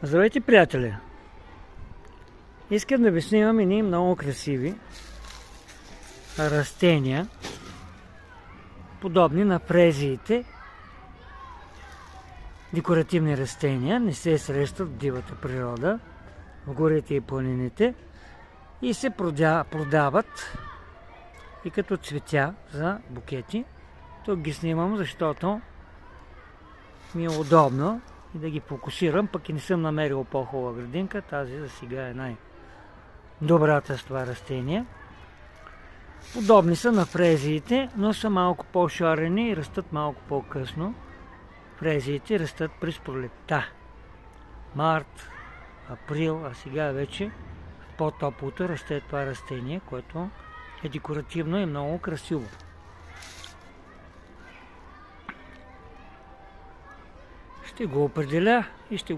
Здравейте, приятели! Искам да ви снимам едни много красиви растения, подобни на фрезиите. Декоративни растения, не се срещат в дивата природа, в горите и планините, и се продават и като цветя за букети. Тук ги снимам, защото ми е удобно и да ги фокусирам, пък и не съм намерил по-хубава градинка. Тази за сега е най-добрата с това растение. Подобни са на фрезиите, но са малко по-шарени и растат малко по-късно. Фрезиите растат през пролетта. Март, април, а сега вече в по-топлото расте това растение, което е декоративно и много красиво. Ще го определя и ще го